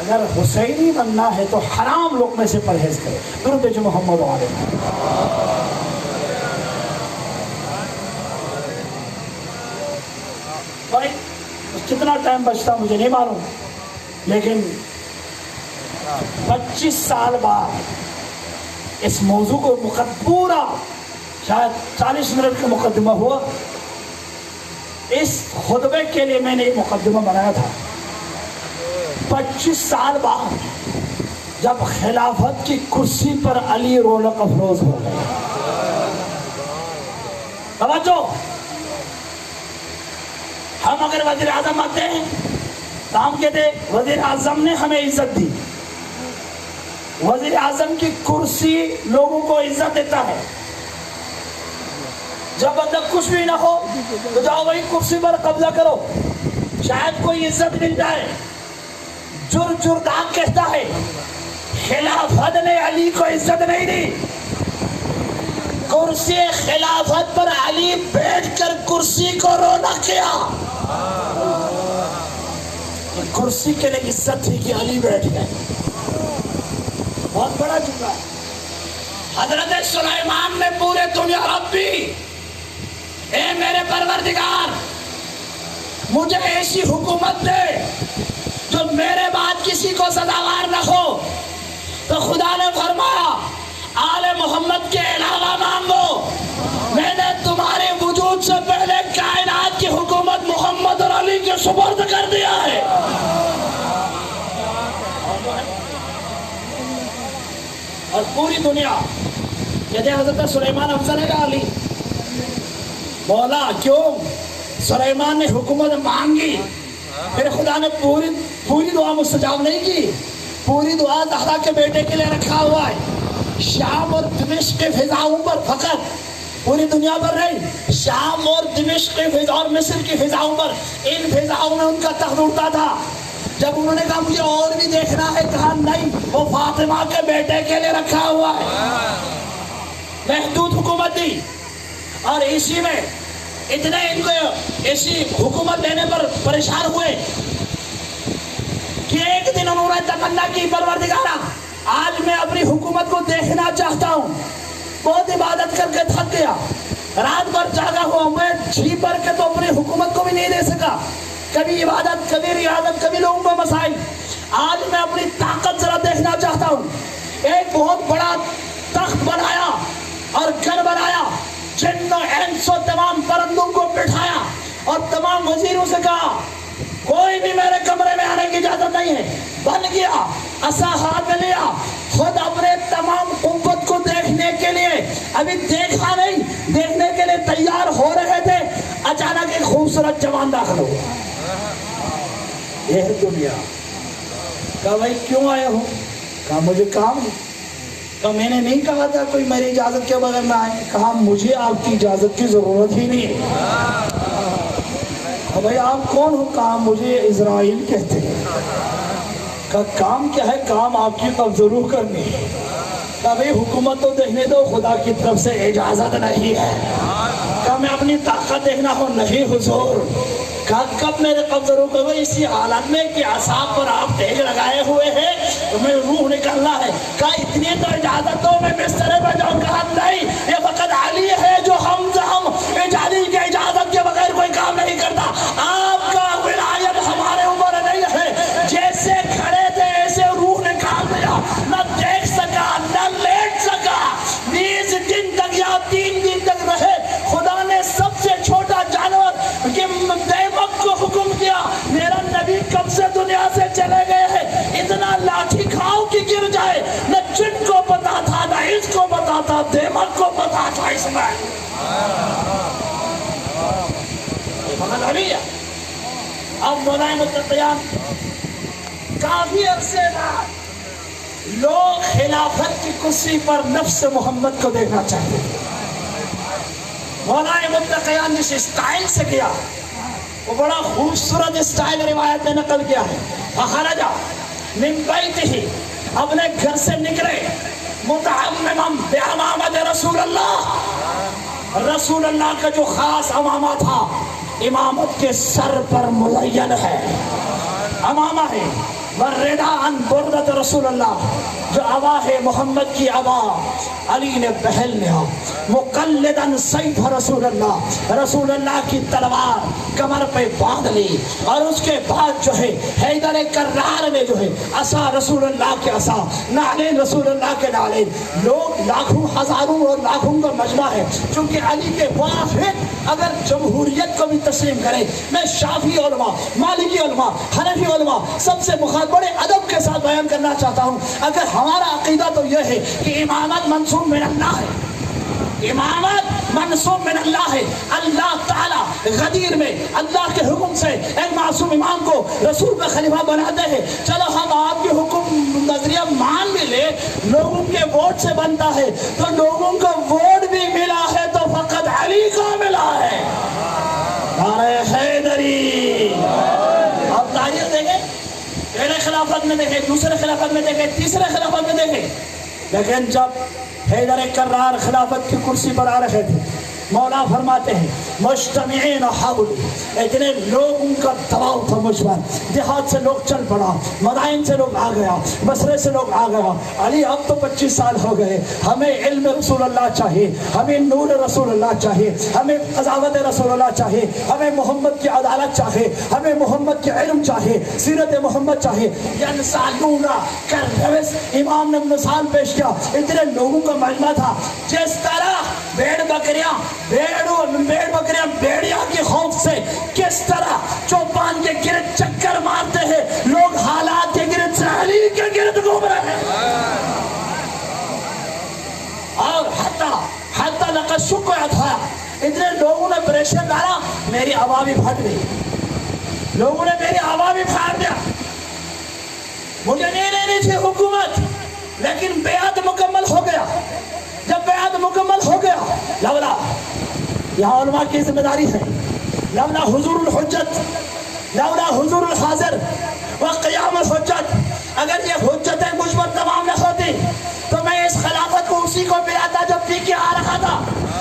اگر حسینی بننا ہے تو حرام لقمے سے پرہیز کرے. درود جو محمد علیہ. بھائی کتنا ٹائم بچتا مجھے نہیں معلوم، لیکن 25 سال بعد اس موضوع کو پورا شاید 40 منٹ کا مقدمہ ہوا. اس خطبے کے لیے میں نے یہ مقدمہ بنایا تھا. 25 سال بعد جب خلافت کی کرسی پر علی رونق افروز ہو گئے. توجہ، ہم اگر وزیر اعظم آتے ہیں تو ہم کہتے ہیں وزیر اعظم نے ہمیں عزت دی. وزیر اعظم کی کرسی لوگوں کو عزت دیتا ہے. جب بندہ کچھ بھی نہ ہو تو جاؤ وہی کرسی پر قبضہ کرو، شاید کوئی عزت مل جائے. جردان کہتا ہے خلافت نے علی کو عزت نہیں دی. کرسی خلافت پر علی بیٹھ کر کرسی کو رونق کیا. کرسی کے لیے عزت تھی کہ علی بیٹھ گئے. بہت بڑا جملہ ہے. حضرت سلیمان نے پورے دنیا ربی، اے میرے پروردگار مجھے ایسی حکومت دے جو میرے بعد کسی کو سزاوار نہ ہو. تو خدا نے فرمایا آل محمد کے علاوہ مانگو، میں نے تمہارے وجود سے پہلے کائنات کی حکومت محمد اور علی کے سپرد کر دیا ہے. اور پوری دنیا کہتے ہیں حضرت سلیمان افضل ہے کا علی. مولا کیوں؟ سلیمان نے حکومت مانگی، پھر خدا نے پوری دعا مستجاب نہیں کی. پوری دعا زہرا کے بیٹے کے لیے رکھا ہوا ہے. شام اور دمشق کے فضاؤں پر فقط، پوری دنیا پر نہیں، شام اور دمشق کے فضا اور مصر کی فضاؤں پر، ان فضاؤں میں ان کا تخت اڑتا تھا. جب انہوں نے کہا مجھے اور بھی دیکھنا ہے، کہا نہیں، وہ فاطمہ کے بیٹے کے لیے رکھا ہوا ہے. محدود حکومت دی. اور اسی میں اتنے ان کو ایسی حکومت دینے پر پریشان ہوئے کہ ایک دن انہوں نے تمنا کی پروردگارا آج میں اپنی حکومت کو دیکھنا چاہتا ہوں. بہت عبادت کر کے تھک گیا، رات بھر جاگا ہوا، میں جی بھر کے تو اپنی حکومت کو بھی نہیں دے سکا. کبھی عبادت، کبھی ریاضت، کبھی لوگوں کو مسائل. آج میں اپنی طاقت ذرا دیکھنا چاہتا ہوں. ایک بہت بڑا تخت بنایا اور گھر بنایا، جن و انس و تمام پرندوں کو بٹھایا اور تمام وزیروں سے کہا کوئی بھی میرے کمرے میں آنے کی اجازت نہیں ہے. بن گیا، عصا ہاتھ میں لیا، خود اپنے تمام قوت کو دیکھنے کے لیے، ابھی دیکھا نہیں، دیکھنے کے لیے تیار ہو رہے تھے، اچانک ایک خوبصورت جوان داخل ہوا. یہ ہے دنیا. کہا بھائی کیوں آئے ہو؟ کہا مجھے کام ہے. کہا میں نے نہیں کہا تھا کوئی میری اجازت کے بغیر نہ آئے. کہا مجھے آپ کی اجازت کی ضرورت ہی نہیں ہے. بھائی آپ کون ہو؟ کہا مجھے اسرائیل کہتے ہیں. کہا کام کیا ہے؟ کام آپ کی قبض ضرور کرنی ہے. کہا بھائی حکومت تو دیکھنے دو، خدا کی طرف سے اجازت نہیں ہے. کہا میں اپنی طاقت دیکھنا ہو. نہیں حضور. کہا کب میرے قبض ضرور کرو؟ اسی حالت میں کہ اعصاب پر آپ ٹیک لگائے ہوئے ہیں، تمہیں روح نکلنا ہے. کہا اتنی تو اجازت دو میں بسترے پہ جاؤں. کہا نہیں، یہ فقط علی ہے جو ہم علی کے اجازت کے بغیر کوئی کام نہیں کرتا. آپ کا ولایت ہمارے اوپر نہیں ہے. جیسے کھڑے تھے ایسے روح نکال دیا، نہ دیکھ سکا نہ لیٹ سکا. 20 دن تک یا 3 دن تک رہے. خدا نے سب سے چھوٹا جانور کہ دیمک کو حکم کیا، میرا نبی کب سے دنیا سے چلے گئے ہیں، اتنا لاٹھی کھاؤ کہ گر جائے. نہ جن کو پتا تھا، نہ اس کو پتا تھا، دیمک کو پتا تھا. اس میں اب مولانا متقیان کافی عرصے بعد لوگ خلافت کی کرسی پر نفس محمد کو دیکھنا چاہتے ہیں. مولانا متقیان جس اسٹائل سے کیا وہ بڑا خوبصورت اسٹائل روایت میں نقل کیا ہے. فخرجا من بیتہ، اپنے گھر سے نکلے، متعمما بعمامۃ رسول اللہ، رسول اللہ کا جو خاص امامہ تھا، امامت کے سر پر مزین ہے، امامہ ہے. والرضا عن بردت رسول اللہ، جو عبا ہے محمد کی عبا علی نے پہن لیا، مقلداً سیف رسول اللہ، رسول اللہ کی تلوار کمر پہ باندھ لی، اور اس کے بعد جو ہے حیدر کرار نے جو ہے عصا رسول اللہ کے عصا، نعلین رسول اللہ کے نعلین، لوگ لاکھوں ہزاروں اور لاکھوں کا مجمع ہے، چونکہ علی کے واحد اگر جمہوریت کو بھی تسلیم کرے، میں شافعی علماء، مالکی علماء، حنفی علماء سب سے بڑے ادب کے ساتھ بیان کرنا چاہتا ہوں، اگر ہمارا عقیدہ تو یہ ہے کہ امامت منصوب من اللہ ہے، امامت منصوب من اللہ ہے، اللہ تعالی غدیر میں اللہ کے حکم سے ایک معصوم امام کو رسول کا خلیفہ بناتے ہیں، چلو ہم آپ کے حکم نظریہ مان بھی لے، لوگوں کے ووٹ سے بنتا ہے، تو لوگوں کا ووٹ بھی ملا ہے تو فقط علی کا ملا ہے، نعرہ حیدری۔ آپ تاریخ دیکھیں، پہلے خلافت میں دیکھیں، دوسرے خلافت میں دیکھیں، تیسرے خلافت میں دیکھیں، لیکن جب حیدر کرار خلافت کی کرسی پر آ رہے تھے، مولا فرماتے ہیں مجتمعین حولی، اتنے لوگوں کا دباؤ تھا مجھ پر، دیہات سے لوگ چل پڑا، مدائن سے لوگ آ گیا، بصرے سے لوگ آ گیا، علی اب تو 25 سال ہو گئے، ہمیں علم رسول اللہ چاہیے، ہمیں نور رسول اللہ چاہیے، ہمیں قضاوت رسول اللہ چاہیے، ہمیں محمد کی عدالت چاہیے، ہمیں محمد کے علم چاہیے، سیرت محمد چاہیے، ینسالون کالروس، امام نے مثال پیش کیا، اتنے لوگوں کا مجمع تھا، جس طرح بھیڑ بکریاں بیڑیا کے خوف سے کس طرح چوپان کے گرد چکر مارتے ہیں، لوگ حالات کے گرد سے علی کے گرد گھوم رہے ہیں، اور حتی لقد شکوہ تھا، اتنے لوگوں نے پریشن ڈالا، میری آواز بھی پھٹ گئی، لوگوں نے میری آواز بھی پھاڑ دیا، مجھے نہیں لینی تھی حکومت، لیکن بیعت مکمل ہو گیا، جب بیعت مکمل ہو گیا، لولا یہاں علماء کی ذمہ داری ہے، لولا حضور الحجت، لولا حضور الحاضر وقیام الحجت، اگر یہ حجتیں مجھ پر تمام نہ ہوتی تو میں اس خلافت کو اسی کو ملاتا جب پی کے آ رہا تھا،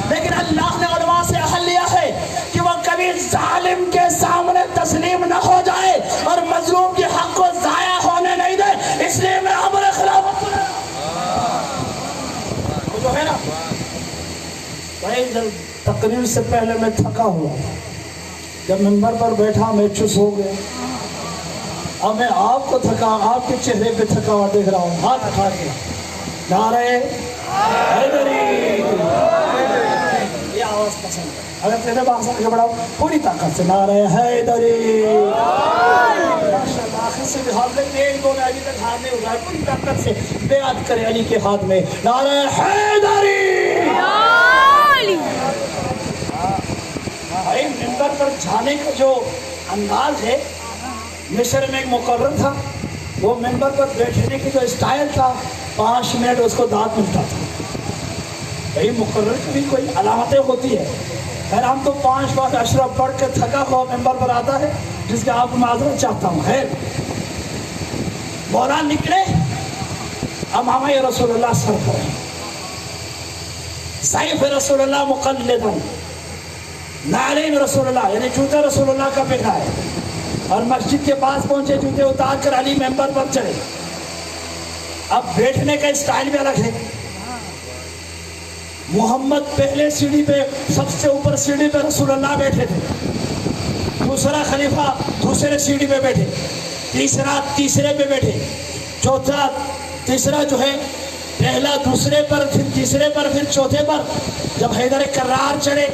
لیکن اللہ نے علماء سے عہد لیا ہے کہ وہ کبھی ظالم کے سامنے تسلیم نہ ہو جائے اور مظلوم کے حق کو ضائع ہونے نہیں دے، اس لیے میں امر خلافت جو ہے نا، تقریر سے پہلے میں تھکا ہوا، جب منبر پر بیٹھا میں چس ہو گیا، اب میں آپ کو تھکا، آپ کے چہرے پہ تھکا ہوا دیکھ رہا ہوں، ہاتھ اٹھا کے نعرہ حیدری، یہ آواز پسند ہے، اگر تیرے باہر سے بڑھاؤ پوری طاقت سے نعرہ حیدری، ماشاءاللہ آخر سے بھی ہاتھ میں ایک دو نے ابھی تک ہاتھ نہیں اٹھائے، پوری طاقت سے بیعت کرے علی کے ہاتھ میں، نعرہ حیدری۔ بھائی منبر پر جانے کا جو انداز ہے، مصر میں ایک مقرر تھا، وہ منبر پر بیٹھنے کی جو اسٹائل تھا، 5 منٹ اس کو دانت ملتا تھا، بھائی مقرر کی بھی کوئی علامتیں ہوتی ہے، خیر ہم تو 5 بار اشرف پڑھ کے تھکا ہوا ممبر پر آتا ہے، جس کے آپ کو معذرت چاہتا ہوں، خیر مولا نکلے، امامہ رسول اللہ سر پر سیف رسول اللہ مقلداً، نعلین رسول اللہ یعنی جوتے رسول اللہ کا پہنا ہے، اور مسجد کے پاس پہنچے، جوتے اتار کر علی ممبر پر چڑھے، اب بیٹھنے کا اسٹائل بھی الگ ہے، محمد پہلے سیڑھی پہ سب سے اوپر سیڑھی پہ رسول اللہ بیٹھے تھے، دوسرا خلیفہ دوسرے سیڑھی پہ بیٹھے، تیسرا تیسرے پہ بیٹھے، چوتھا تیسرا جو ہے پہلا دوسرے پر، پھر تیسرے پر، پھر چوتھے پر، جب حیدر کرار چڑھے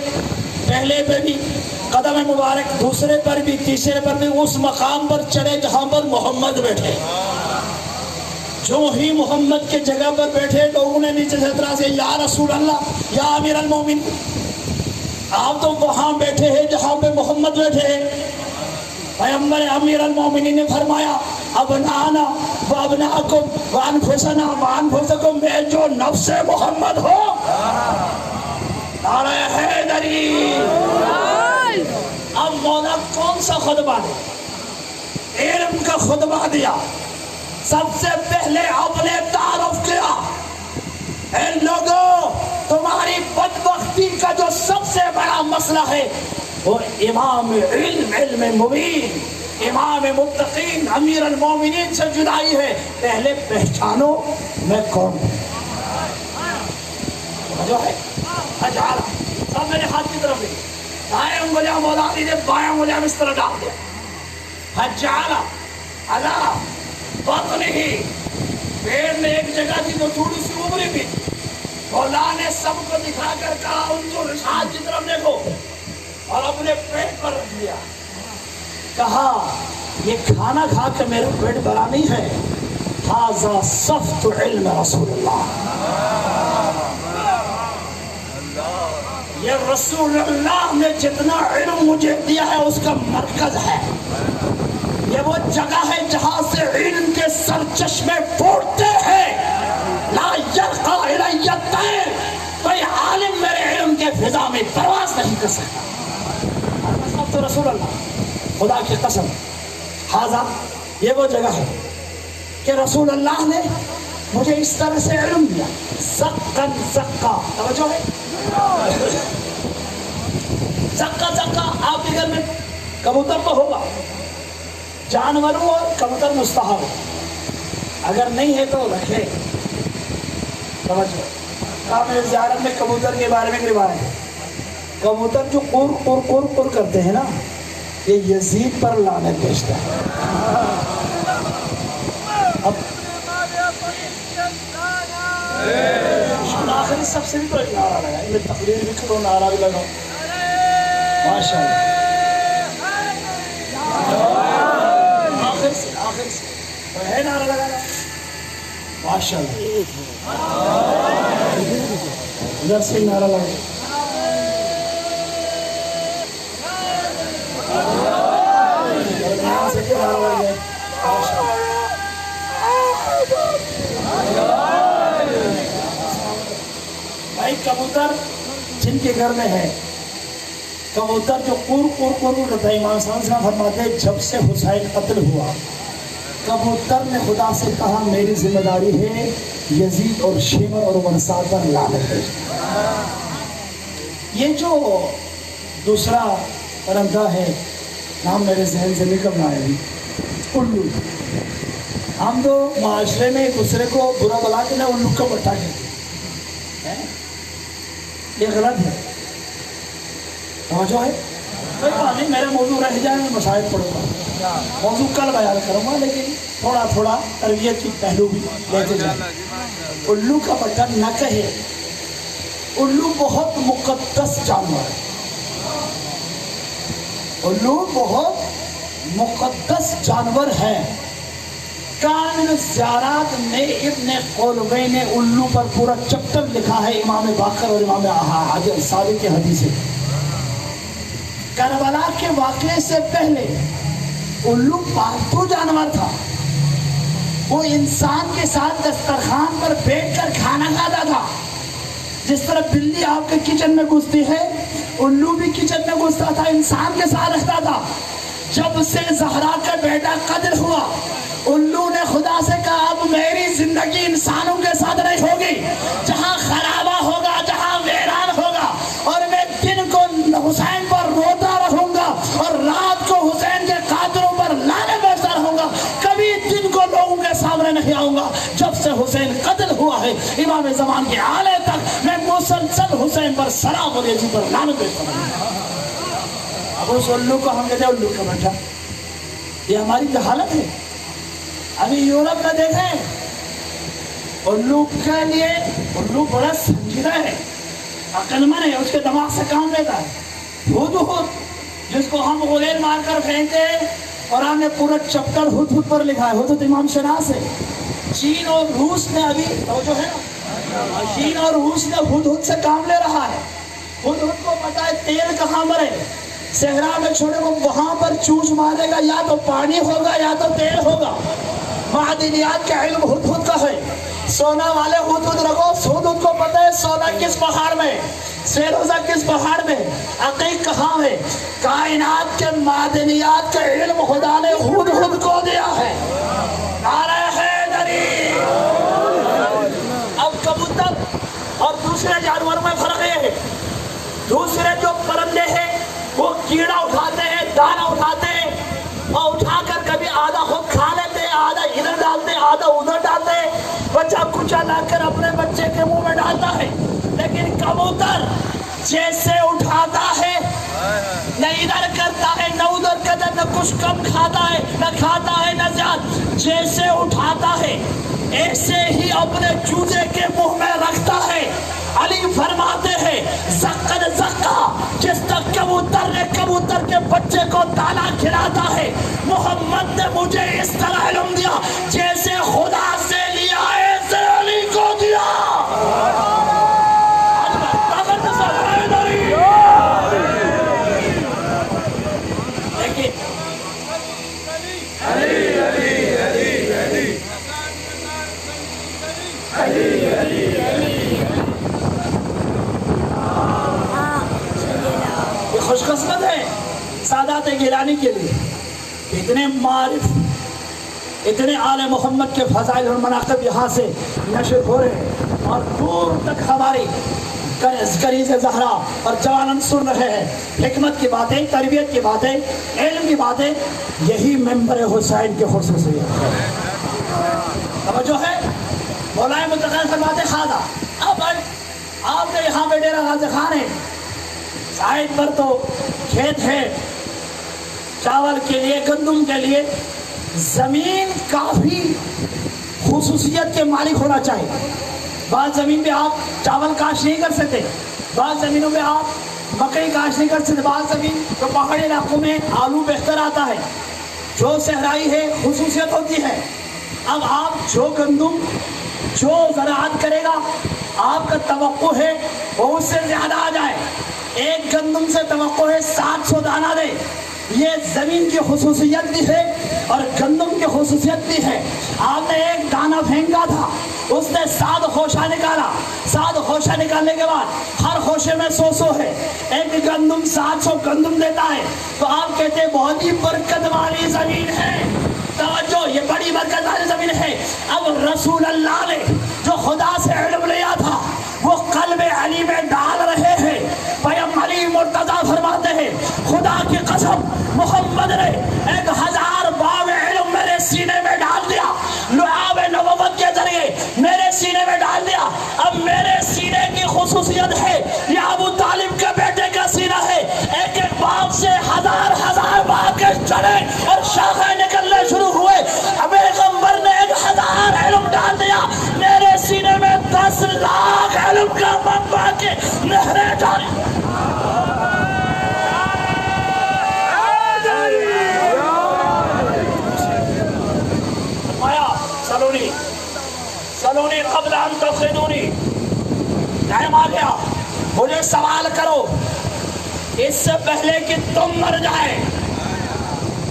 پہلے پہ بھی قدم مبارک، دوسرے پر بھی، تیسرے پر بھی اس مقام پر چڑھے جہاں پر محمد بیٹھے، جو ہی محمد کے جگہ پر بیٹھے لوگوں نے نیچے سے اعتراض کیا، یا رسول اللہ، یا امیر المومن، آپ تو وہاں بیٹھے ہیں جہاں پہ محمد بیٹھے ہیں، پیغمبر امیر المومنین نے فرمایا ابنانا وابناکم وانفسنا وانفسکم، میں جو نفس محمد ہو، نعرہ حیدری۔ اب مولا کون سا خطبہ دے؟ علم کا خطبہ دیا، سب سے پہلے اپنے تعارف کیا، اے لوگوں تمہاری بدبختی کا جو سب سے بڑا مسئلہ ہے وہ امام علم مبین، امام متقین امیر المومنین سے جدائی ہے، پہلے پہچانو میں کون ہوں۔ جو ہے اجعل، سب میرے ہاتھ کی طرف دیکھیں، دائیں انگلیاں مولا علی نے بائیں انگلیاں اس طرح ڈال دیا، اجعل علی بطنہ، پیڑ میں ایک جگہ تھی جو تھوڑی سی ابری بھی، مولا نے سب کو دکھا کر کہا انظر ارشاد کی طرف دیکھو، اور اپنے پیٹ پر رکھ دیا، کہا یہ کھانا کھا کے میرا پیٹ بھرا نہیں ہے، ھذا صفت علم رسول اللہ، یہ رسول اللہ نے جتنا علم مجھے دیا ہے اس کا مرکز ہے، یہ وہ جگہ ہے جہاں سے علم کے سرچشمے پھوٹتے ہیں، لا یرقی الی الطیر، کوئی عالم میرے علم کے فضا میں پرواز نہیں کر سکتا، تو رسول اللہ، خدا کی قسم، ھذا یہ وہ جگہ ہے کہ رسول اللہ نے مجھے اس طرح سے علم دیا، زقاً زقا، توجہ ہے، زقا زقا آپ کے گھر میں کبوتر تو ہوگا، جانوروں اور کبوتر مستحب، اگر نہیں ہے تو رکھے، توجہ، میرے زیارت میں کبوتر کے بارے میں روایت ہے، کبوتر جو قر قر قر قر کرتے ہیں نا، یہ یزید پر لعنت بھیجتا ہے۔ اب آخری سب سے بھی تو ایک نعرہ لگا، میں تقریر بھی کرو، نعرہ بھی لگاؤ، ماشاء اللہ، آخر سے ہے نعرہ لگانا، ماشاء اللہ، ادھر سے نعرہ لگا، بھائی کبوتر جن کے گھر میں ہے، کبوتر جو قر قر قر کرتا ہے، امام صاحب فرماتے ہیں جب سے حسین قتل ہوا، کبوتر نے خدا سے کہا میری ذمہ داری ہے یزید اور شیمر اور منصار پر لعنت بھیجنا۔ یہ جو دوسرا پرندہ ہے، نام میرے ذہن سے نکل رہا ہے، الو، ہم تو معاشرے میں ایک دوسرے کو برا بلا کے نا الو کا بٹا کہتے ہیں، یہ غلط ہے، توجہ ہے، کوئی بات نہیں، میرا موضوع رہ جائے میں مسائل پڑھوں گا، موضوع کل بیان کروں گا، لیکن تھوڑا تھوڑا تربیت کی پہلو بھی لیتے جائیں۔ الو کا بٹا نہ کہے، الو بہت مقدس جانور ہے، الو بہت مقدس جانور ہے، کامل زیارات میں ابن قولوی نے الو پر پورا چپٹر لکھا ہے، امام باقر اور امام حاجر صادق کے حدیث ہے۔ کربلا کے واقعے سے پہلے الو پالتو جانور تھا، وہ انسان کے ساتھ دسترخوان پر بیٹھ کر کھانا کھاتا تھا، جس طرح بلی آپ کے کچن میں گھستی ہے، الو بھی کچن میں گھستا تھا، انسان کے ساتھ رکھتا تھا۔ جب سے زہرا کا بیٹا قتل ہوا، الو نے خدا سے کہا اب میری زندگی انسانوں کے ساتھ نہیں ہوگی، جہاں خرابہ ہوگا، جہاں ویران ہوگا، اور میں دن کو حسین پر روتا رہوں گا اور رات کو حسین کے قاتلوں پر لانے بیٹھتا رہوں گا، کبھی دن کو لوگوں کے سامنے نہیں آؤں گا۔ جب سے حسین قتل ہوا ہے امام زمان کے آلے تک میں مسلسل حسین پر سلام اور یزید پر لعنت بیٹھتا رہوں گا۔ اب اس الو کو ہم کہتے ہیں الو کا بیٹا، یہ ہماری جہالت ہے۔ ابھی یورپ میں دیکھیں، الو کے لیے الو بڑا سنجیدہ ہے، عقل مند ہے، اس کے دماغ سے کام لیتا ہے۔ ہدہد جس کو ہم غلیل مار کر پھینکتے ہیں، قرآن نے پورا چپٹر ہدہد پر لکھا ہے، ہدہد امام شناس ہے۔ چین اور روس نے ابھی جو ہے نا، چین اور روس نے ہدہد سے کام لے رہا ہے۔ ہدہد کو پتا ہے تیل کہاں مرے، صحرا میں چھوڑے کو وہاں پر چوچ مارے گا، یا تو پانی ہوگا یا تو تیل ہوگا۔ معدنیات کا علم ہدہد کا ہے، سونا والے ہدہد رکھو، ہدہد کو پتہ ہے سونا کس پہاڑ میں، فیروزہ کس پہاڑ میں، عقیق کہاں ہے۔ کائنات کے معدنیات کا علم خدا نے ہدہد کو دیا ہے۔ نعرہ حیدری۔ اب کبوتر اور دوسرے جانوروں میں فرق یہ ہے، دوسرے جو پرندے ہیں وہ کیڑا اٹھاتے ہیں، دانا اٹھاتے ہیں، اور اٹھا اٹھا کر اپنے بچے کے منہ میں ڈالتا ہے، لیکن کبوتر جیسے اٹھاتا ہے نہ ادھر کرتا ہے نہ ادھر کرتا ہے، نہ کچھ کم کھاتا ہے نہ کھاتا ہے نہ زیادہ، جیسے اٹھاتا ہے ایسے ہی اپنے چوزے کے منہ میں رکھتا ہے۔ علی فرماتے ہیں زقن زقا، جس تک کبوتر نے کبوتر کے بچے کو دانا کھلاتا ہے، محمد نے مجھے اس طرح علم دیا جیسے خدا سے لیا ایسے علی کو دیا۔ خوش قسمت ہے سادات گیلانی کے لیے، اتنے معارف، اتنے آل محمد کے فضائل اور مناقب یہاں سے نشر ہو رہے ہیں، اور دور تک ہماری کنیز زہرا اور جوانن سن رہے ہیں حکمت کی باتیں، تربیت کی باتیں، علم کی باتیں۔ یہی ممبر حسین کے خصوصیت ہے۔ توجہ ہے، مولا متقی فرماتے خاضہ، اب آپ کے یہاں پہ ڈیرہ غازی خان ہے، سائڈ پر تو کھیت ہے چاول کے لیے، گندم کے لیے، زمین کافی خصوصیت کے مالک ہونا چاہیے۔ بعض زمین پہ آپ چاول کاشت نہیں کر سکتے، بعض زمینوں پہ آپ مکئی کاشت نہیں کر سکتے، بعض زمین تو پہاڑی علاقوں میں آلو بہتر آتا ہے، جو صحرائی ہے خصوصیت ہوتی ہے۔ اب آپ جو گندم جو زراعت کرے گا آپ کا توقع ہے وہ اس سے زیادہ آ جائے، ایک گندم سے توقع ہے 700 دانہ دے، یہ زمین کی خصوصیت بھی ہے اور گندم کی خصوصیت بھی ہے۔ آپ نے ایک دانہ پھینکا تھا، اس نے 7 خوشہ نکالا، 7 خوشہ نکالنے کے بعد ہر خوشے میں 100 ہے، ایک گندم 700 گندم دیتا ہے، تو آپ کہتے ہیں بہت ہی برکت والی زمین ہے۔ توجہ، یہ بڑی برکت والی زمین ہے۔ اب رسول اللہ نے جو خدا سے علم لیا تھا وہ قلب علی میں ڈال رہے ہیں۔ پیغمبر علی مرتضیٰ فرماتے ہیں خدا کی قسم محمد نے 1000 باب علم میرے سینے میں ڈال دیا، لعاب نبوت کے ذریعے میرے سینے میں ڈال دیا۔ اب میرے سینے کی خصوصیت ہے، یہ ابو طالب کے بیٹے کا سینہ ہے، ایک ایک باب سے 1000 باب کے چڑھے اور شاخیں نکلنے شروع ہوئے۔ پیغمبر نے 1000 علم ڈال دیا، میرے سینے میں 10 لاکھ علم کا منبع کے نہریں جاری۔ سلونی قبل ان تفقدونی، ٹائم آ گیا، مجھے سوال کرو اس سے پہلے کہ تم مر جائے۔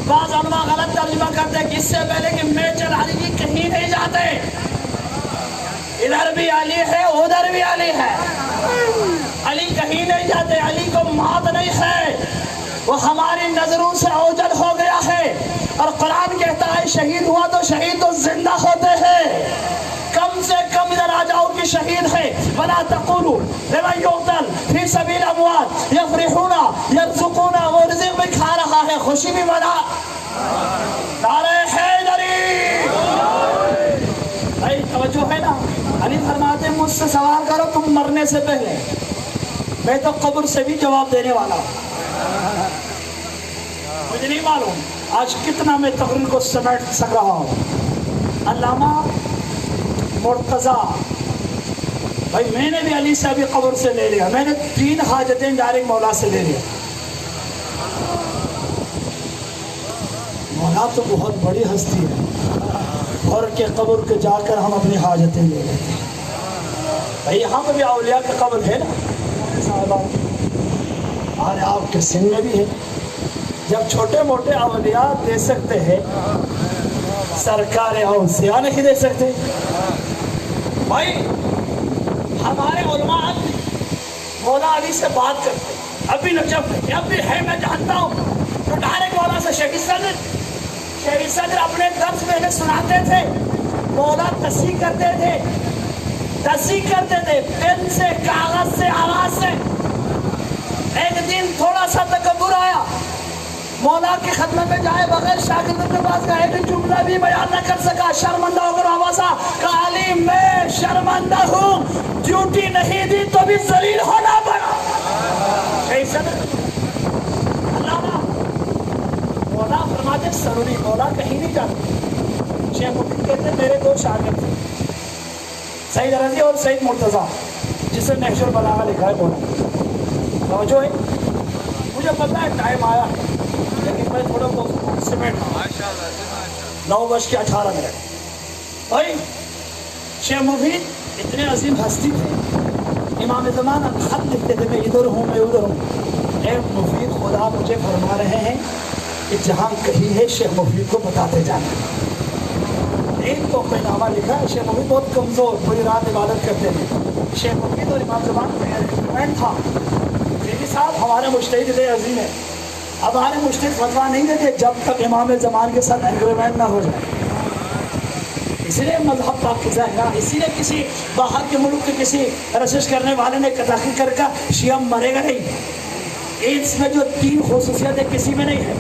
بعض علماء غلط ترجمہ کرتے ہیں کہ اس سے پہلے کہ میں علی کی کہیں نہیں جاتے، ادھر بھی علی ہے ادھر بھی علی ہے، علی کہیں نہیں جاتے، علی کو موت نہیں ہے، وہ ہماری نظروں سے اوجل ہو گیا ہے۔ اور قرآن کہتا ہے شہید ہوا تو شہید تو زندہ ہوتے ہیں، کم سے کم ادھر آ جاؤ کہ شہید ہے۔ وَلَا تَقُولُوا لِمَنْ يُقْتَلُ فِي سَبِيلِ الْأَمْوَاتِ يَفْرَحُونَ يَرْزُقُونَ، وہ رزق بھی کھا رہا ہے، خوشی بھی منا۔ نعرہ حیدری، بھائی توجہ ہے نا؟ علی فرماتے ہیں مجھ سے سوال کرو تم مرنے سے پہلے، میں تو قبر سے بھی جواب دینے والا ہوں۔ مجھے نہیں معلوم آج کتنا میں تقریر کو سمیٹ سک رہا ہوں۔ علامہ مرتضیٰ بھائی، میں نے بھی علی سے ابھی قبر سے لے لیا، میں نے 3 حاجتیں ڈائریکٹ مولا سے لے لیا۔ مولا تو بہت بڑی ہستی ہے، اور کے قبر کے جا کر ہم اپنی حاجتیں لے لیتے ہیں۔ بھائی یہاں پہ بھی اولیاء کی قبر ہے نا صاحبان، اور آپ کے سن میں بھی ہے، جب چھوٹے موٹے اولیاء دے سکتے ہیں سرکار اولیاء نہیں دے سکتے۔ بھائی ہمارے علماء مولا علی سے بات کرتے، ابھی نجف اب بھی ہے، میں جانتا ہوں، تو ڈائریکٹ مولا سے شہید صدر اپنے درس میں ہمیں سناتے تھے، مولا تصحیح کرتے تھے پین سے، کاغذ سے، آواز سے۔ ایک دن تھوڑا سا تکبر آیا، مولا کی خدمت میں جائے بغیر شاگردوں کے پاس کا ایک جملہ بھی بیان نہ کر سکا، شرمندہ ہو کر آوازہ کالی میں شرمندہ ہوں، ڈیوٹی نہیں دی تو بھی ذلیل ہونا پڑا۔ علامہ مولا فرماتے ضروری مولا کہیں نہیں جاتے۔ شیخ مفید کہتے ہیں میرے دو شاگرد تھے، سعید رضی اور سعید مرتضیٰ، جس نے نہج البلاغہ لکھا ہے مولا۔ توجہ ہے، مجھے پتا ہے ٹائم آیا لیکن میں تھوڑا بہت سمیٹ رہا ہوں۔ 9:18 بھائی شیخ مفید اتنے عظیم ہستی تھے، امام زمانہ خط لکھتے تھے میں ادھر ہوں میں ادھر ہوں۔ اے مفید خدا مجھے فرما رہے ہیں کہ جہاں کہیں ہے شیخ مفید کو بتاتے جانا۔ ایک تو کوئی نامہ لکھا ہے، شیخ مفید بہت کمزور، پوری رات عبادت کرتے تھے۔ شیخ مفید اور امام زمان کا ایگریمنٹ تھا، فیضی صاحب ہمارے مجتہد اتنے عظیم ہیں، اب ہمارے مجتہد فتویٰ نہیں دیتے جب تک امام زمان کے ساتھ ایگریمنٹ نہ ہو جائے۔ اسی لیے مذہب پاکیزہ ہے نا، اسی لیے کسی باہر کے ملک کے کسی رشش کرنے والے نے تحقیق کر کا شیعہ مرے گا نہیں۔ اس میں جو 3 خصوصیت کسی میں نہیں ہے،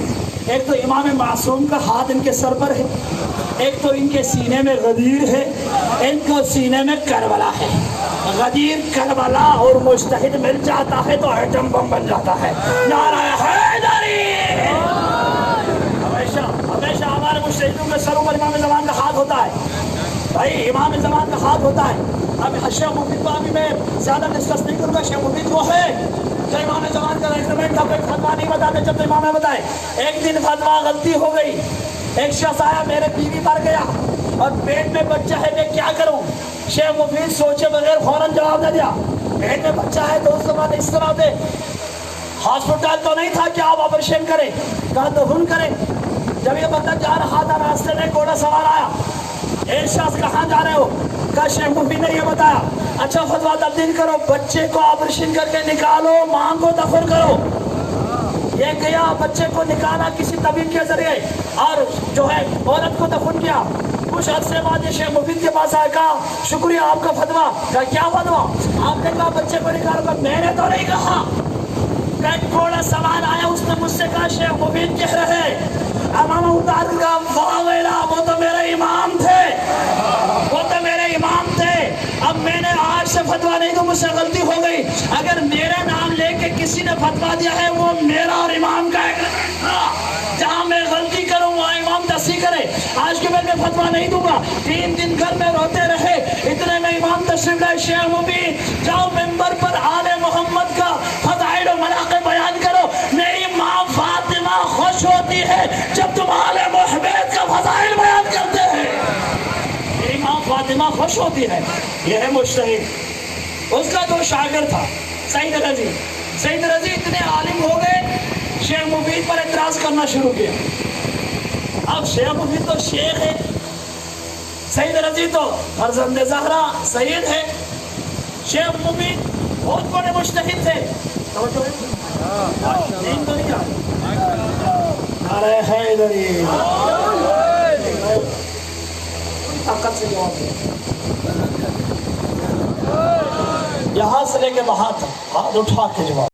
ایک تو امام معصوم کا ہاتھ ان کے سر پر ہے، ایک تو ان کے سینے میں غدیر ہے، ان کو سینے میں کربلا ہے۔ غدیر کربلا اور مجتہد مل جاتا ہے تو ایٹم بم بن جاتا ہے۔ نعرہ حیدری! ہمیشہ ہمارے مجتہدوں کے سروں پر امام زمان کا ہاتھ ہوتا ہے، بھائی امام زمان کا ہاتھ ہوتا ہے۔ اب شیخ مفید کو ابھی میں زیادہ ڈسکس نہیں کروں گا، شیخ مفید وہ ہے جو امام زمان کا ایگریمنٹ تھا، کوئی فتویٰ نہیں بتاتے جب تو امام نے بتائے۔ ایک دن فتویٰ غلطی ہو گئی، ایک شخص آیا میرے بیوی مر گیا اور پیٹ میں بچہ ہے میں کیا کروں؟ شیخ مفید سوچے بغیر فوراً جواب دے دیا، پیٹ میں بچہ ہے تو اس کے بعد اس طرح سے ہاسپٹل تو نہیں تھا کہ آپ آپریشن کریں، کہا دفن کریں۔ جب یہ بندہ جا رہا تھا راستے میں گھوڑا سوار آیا، ایک شخص کہاں جا رہے ہو؟ کہا شیخ مفید نے یہ بتایا، اچھا فتویٰ تبدیل کرو، بچے کو آپریشن کر کے نکالو، ماں کو دفن کرو۔ یہ گیا بچے کو نکالا کسی طبیب کے ذریعے اور جو ہے عورت کو دفن کیا۔ کچھ عرصے بعد یہ شیخ مفید کے پاس آیا، کہا شکریہ آپ کا فتویٰ۔ کہا کیا فتویٰ؟ آپ نے کہا بچے کو نکالو۔ میں نے تو نہیں کہا، گھوڑا سوار آیا اس نے مجھ سے کہا شیخ مفید کہہ رہے امام اتار کا وہ تو میرے امام تھے، وہ تو میرے امام تھے، اب میں نے آج سے فتویٰ نہیں دوں، مجھ سے غلطی ہو گئی۔ اگر میرا نام لے کے کسی نے فتویٰ دیا ہے وہ میرا اور امام کا ایگریمنٹ تھا، جہاں میں غلطی کروں وہاں امام تصحیح کرے۔ آج کے بعد میں فتویٰ نہیں دوں گا۔ 3 دن گھر میں روتے رہے، اتنے میں امام تشریف لائے، شیخ مفید جاؤ ممبر پر آل محمد کا فضائل و مناقب بیان کرو۔ میری ماں فاطمہ خوش ہوتی ہے جب تم آل محمد کا فضائل بیان کرتے ہیں، میری ماں فاطمہ خوش ہوتی ہے۔ یہ ہے مجتہد۔ اس کا 2 شاگرد تھا، سعید رضی۔ سعید رضی اتنے عالم ہو گئے، شیخ مفید پر اعتراض کرنا شروع کیا۔ اب شیخ مفید تو شیخ ہے، سعید رضی تو فرزند زہرا سید ہے، شیخ مفید بہت بڑے مجتہد تھے۔ نعرہ حیدری! طاقت سے جواب دے، یہاں سے لے کے وہاں تک ہاتھ اٹھا کے جواب۔